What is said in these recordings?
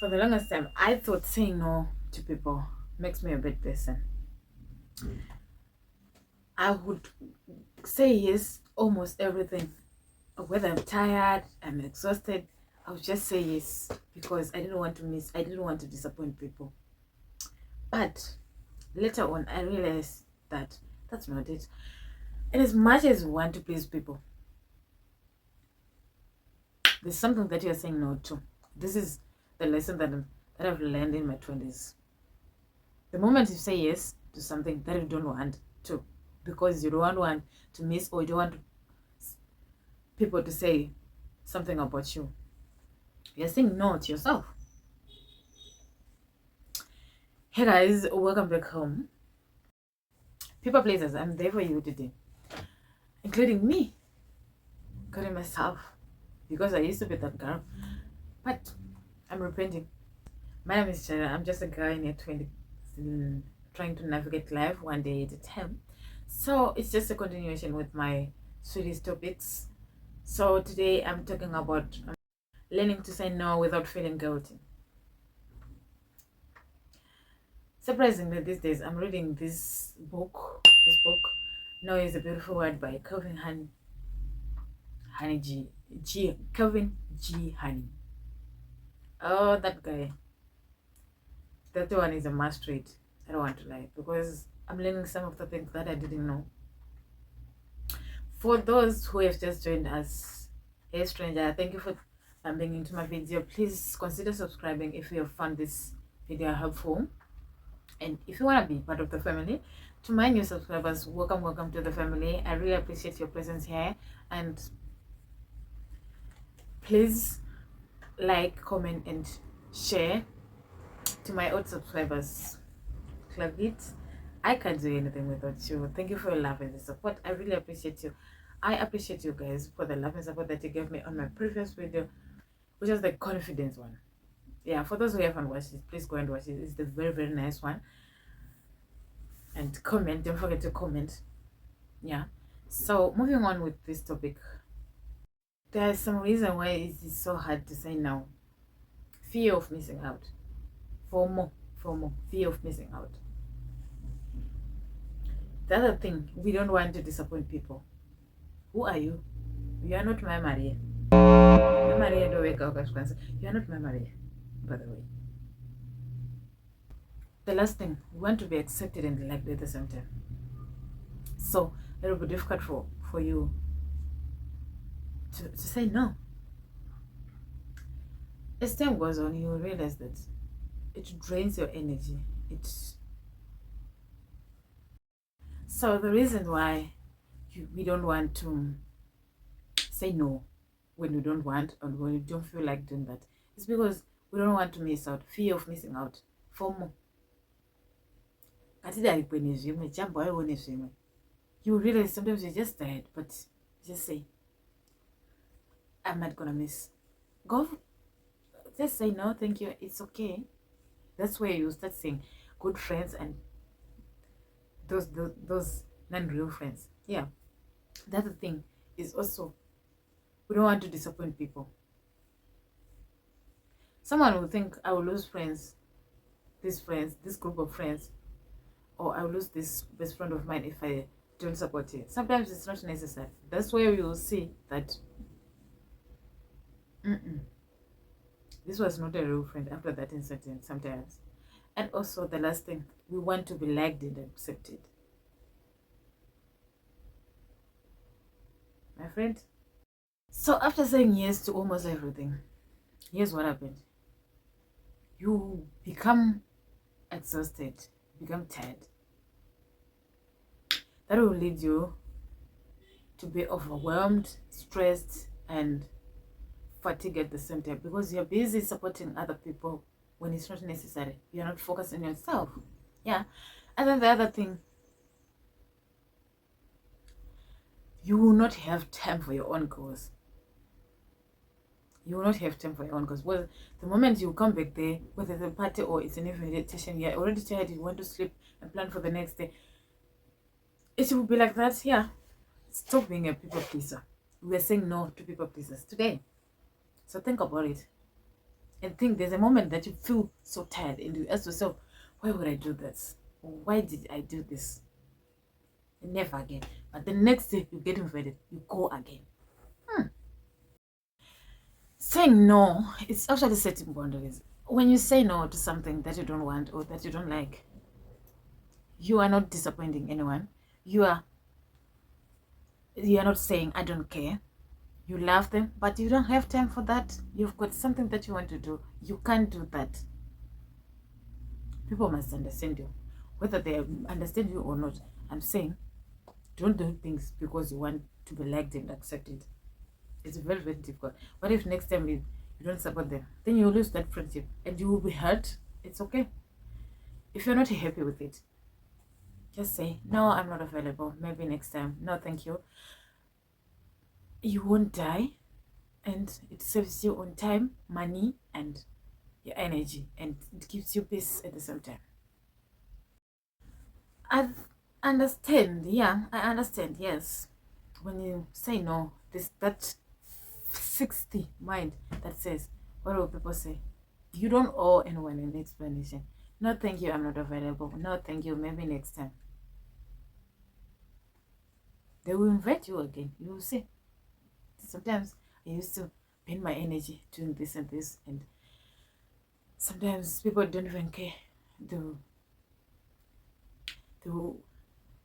For the longest time, I thought saying no to people makes me a bad person. I would say yes almost everything. Whether I'm tired, I'm exhausted, I would just say yes because I didn't want to disappoint people. But later on, I realized that that's not it. And as much as we want to please people, there's something that you're saying no to. This is the lesson that I've learned in my 20s. The moment you say yes to something that you don't want to, because you don't want to miss or you don't want people to say something about you, you're saying no to yourself. Hey guys, welcome back home. People pleasers, I'm there for you today, including me, including myself, because I used to be that girl, but I'm repenting. My name is Shara. I'm just a girl in her 20s trying to navigate life one day at a time. So it's just a continuation with my series topics. So today I'm talking about learning to say no without feeling guilty. Surprisingly, these days I'm reading this book. No is a Beautiful Word by Calvin G. Honey. Oh, that guy. That one is a must read. I don't want to lie because I'm learning some of the things that I didn't know. For those who have just joined us, hey stranger, thank you for coming into my video. Please consider subscribing if you have found this video helpful. And if you want to be part of the family, to my new subscribers, welcome to the family. I really appreciate your presence here. And please like, comment, and share. To my old subscribers, club it. I can't do anything without you. Thank you for your love and the support. I really appreciate you. I appreciate you guys for the love and support that you gave me on my previous video, which was the confidence one. Yeah, for those who haven't watched it, please go and watch it. It's the very nice one. And comment, don't forget to comment. Yeah. So moving on with this topic, there's some reason why it is so hard to say no. Fear of missing out. FOMO, fear of missing out. The other thing, we don't want to disappoint people. Who are you? You are not my Maria. My Maria don't wake up. You are not my Maria, by the way. The last thing, we want to be accepted and liked at the same time. So it will be difficult for you to say no. As time goes on, you will realize that it drains your energy. So the reason why we don't want to say no when we don't want and when we don't feel like doing that is because we don't want to miss out. Fear of missing out. FOMO. You realize sometimes you're just tired, but just say, I'm not gonna miss. Go, just say no, thank you, it's okay. That's where you start saying good friends and those non-real friends. Yeah, the other thing is also we don't want to disappoint people. Someone will think I will lose this group of friends, or I will lose this best friend of mine if I don't support it. Sometimes it's not necessary. That's where you will see that this was not a real friend after that incident sometimes. And also the last thing, we want to be liked and accepted. My friend. So after saying yes to almost everything, here's what happened. You become exhausted, become tired. That will lead you to be overwhelmed, stressed, and fatigued at the same time because you're busy supporting other people when it's not necessary. You're not focused on yourself. Yeah. And then the other thing, you will not have time for your own goals. You will not have time for your own goals. Well, the moment you come back there, whether it's a party or it's an invitation, you're already tired, you want to sleep and plan for the next day. It will be like that. Yeah. Stop being a people pleaser. We're saying no to people pleasers today. So think about it. and think there's a moment that you feel so tired and you ask yourself, why would I do this? Why did I do this? Never again. But the next day you get invited, you go again. Saying no, it's actually setting boundaries. When you say no to something that you don't want or that you don't like, you are not disappointing anyone. You are not saying I don't care. You love them, but you don't have time for that. You've got something that you want to do. You can't do that. People must understand you, whether they understand you or not. I'm saying, don't do things because you want to be liked and accepted. It's very, very difficult. What if next time you don't support them? Then you lose that friendship and you will be hurt. It's okay. If you're not happy with it, just say, no, I'm not available. Maybe next time. No, thank you. You won't die, and it saves you on time, money, and your energy, and it gives you peace at the same time. I understand. Yeah, I understand. Yes. When you say no, that 60 mind that says, what will people say? You don't owe anyone an explanation. No, thank you, I'm not available. No, thank you, maybe next time. They will invite you again. You will see. Sometimes I used to spend my energy doing this and this, and sometimes people don't even care.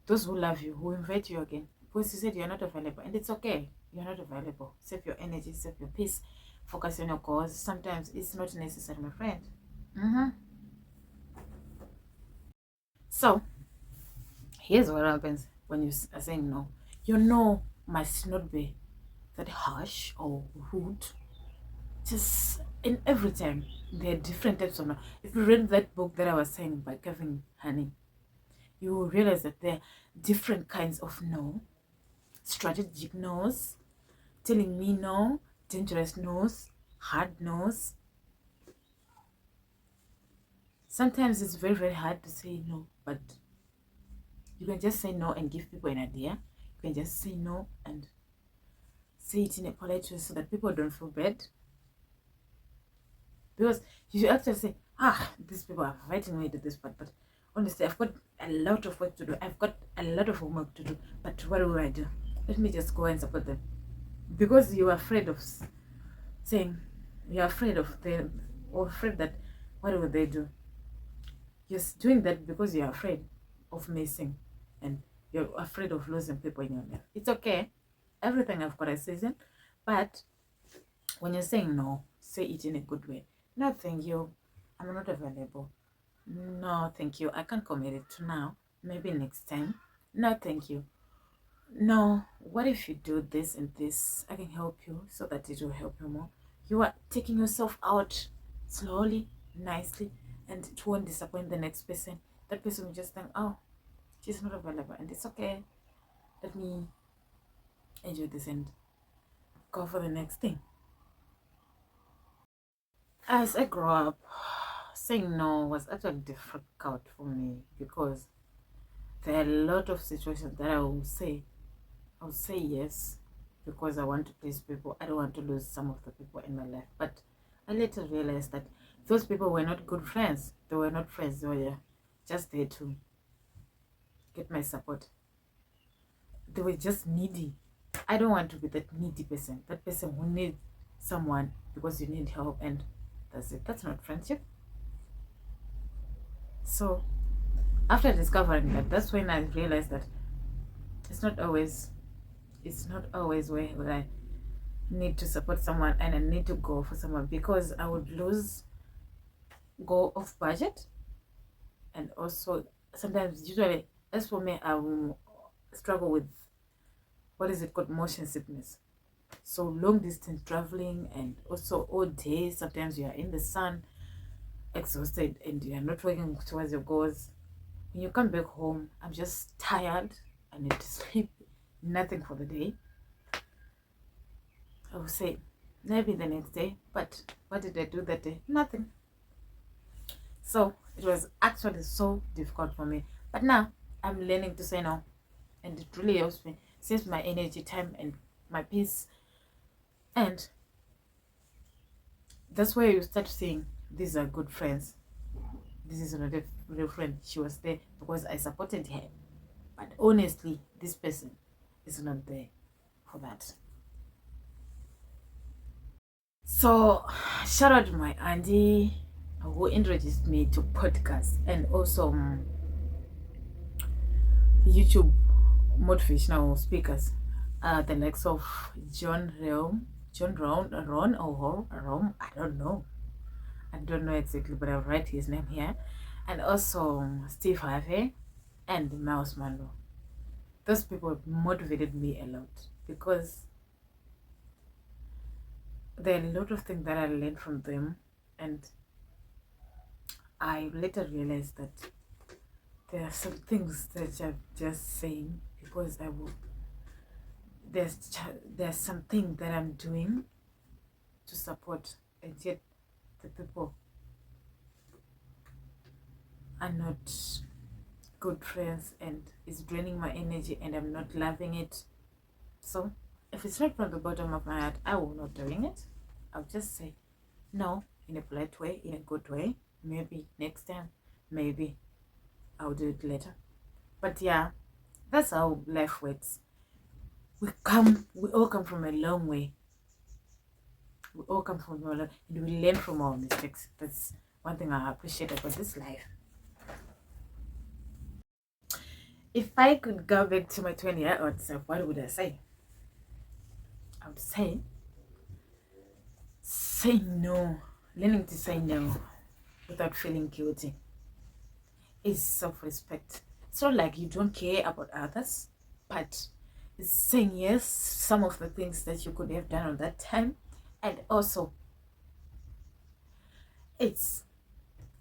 Those who love you will invite you again because you said you're not available, and it's okay. You're not available. Save your energy, save your peace, focus on your cause. Sometimes it's not necessary, my friend. So here's what happens when you are saying no. Your no must not be that harsh or rude. Just in every time there are different types of no. If you read that book that I was saying by Kevin Honey, you will realize that there are different kinds of no. Strategic no's, telling me no, dangerous no's, hard no's. Sometimes it's very, very hard to say no, but you can just say no and give people an idea. You can just say no and say it in a polite way so that people don't feel bad. Because you actually say, these people are inviting me to this part, but honestly, I've got a lot of work to do. I've got a lot of homework to do, but what will I do? Let me just go and support them. Because you're afraid of saying, you're afraid of them, or afraid that, what will they do? You're doing that because you're afraid of missing, and you're afraid of losing people in your life. It's okay. Everything I've got a season, but when you're saying no, say it in a good way. No, thank you. I'm not available. No, thank you. I can't commit it to now. Maybe next time. No, thank you. No, what if you do this and this? I can help you so that it will help you more. You are taking yourself out slowly, nicely, and it won't disappoint the next person. That person will just think, oh, she's not available, and it's okay. Let me enjoy this and go for the next thing. As I grew up, saying no was actually difficult for me because there are a lot of situations that I will say yes because I want to please people. I don't want to lose some of the people in my life. But I later realized that those people were not good friends. They were not friends. They were just there to get my support. They were just needy. I don't want to be that needy person. That person who needs someone because you need help, and that's it. That's not friendship. So after discovering that, that's when I realized that it's not always where I need to support someone and I need to go for someone, because I would go off budget. And also sometimes, usually, as for me, I will struggle with what is it called, motion sickness. So long distance traveling, and also all day, sometimes you are in the sun exhausted and you are not working towards your goals. When you come back home, I'm just tired. I need to sleep. Nothing for the day. I will say maybe the next day, but what did I do that day? Nothing. So it was actually so difficult for me, but now I'm learning to say no, and it really helps me, saves my energy, time, and my peace, and That's where you start saying these are good friends. This is not a real friend. She was there because I supported her. But honestly, this person is not there for that. So shout out to my auntie who introduced me to podcasts and also YouTube motivational speakers, the likes of John Ron or Rom, I don't know exactly, but I'll write his name here, and also Steve Harvey and Miles Monroe. Those people motivated me a lot because there are a lot of things that I learned from them, and I later realized that there are some things that I'm just saying because there's something that I'm doing to support, and yet the people are not good friends and it's draining my energy and I'm not loving it. So if it's not from the bottom of my heart, I will not doing it. I'll just say no in a polite way, in a good way. Maybe next time, maybe I'll do it later. But yeah, that's how life works. We all come from a long way. We all come from a long, and we learn from our mistakes. That's one thing I appreciate about this life. If I could go back to my 20-year-old self, what would I say? I would say no. Learning to say no without feeling guilty is self-respect. It's not like you don't care about others, but it's saying yes some of the things that you could have done on that time, and also it's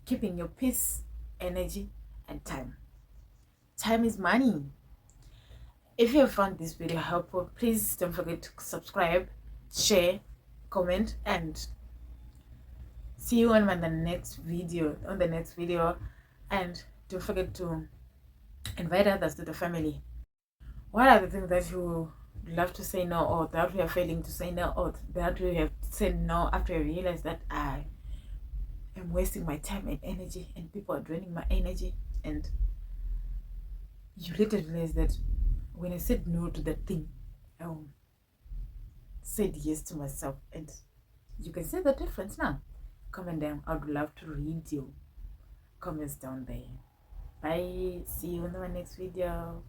keeping your peace, energy, and time. Time is money. If you have found this video helpful, please don't forget to subscribe, share, comment, and see you on the next video. And don't forget to invite others to the family. What are the things that you love to say no, or that you are failing to say no, or that you have said no after you realize that I am wasting my time and energy and people are draining my energy, and you later realize that when I said no to that thing, I said yes to myself, and you can see the difference now. Comment down. I would love to read your comments down there. Bye. See you in the next video.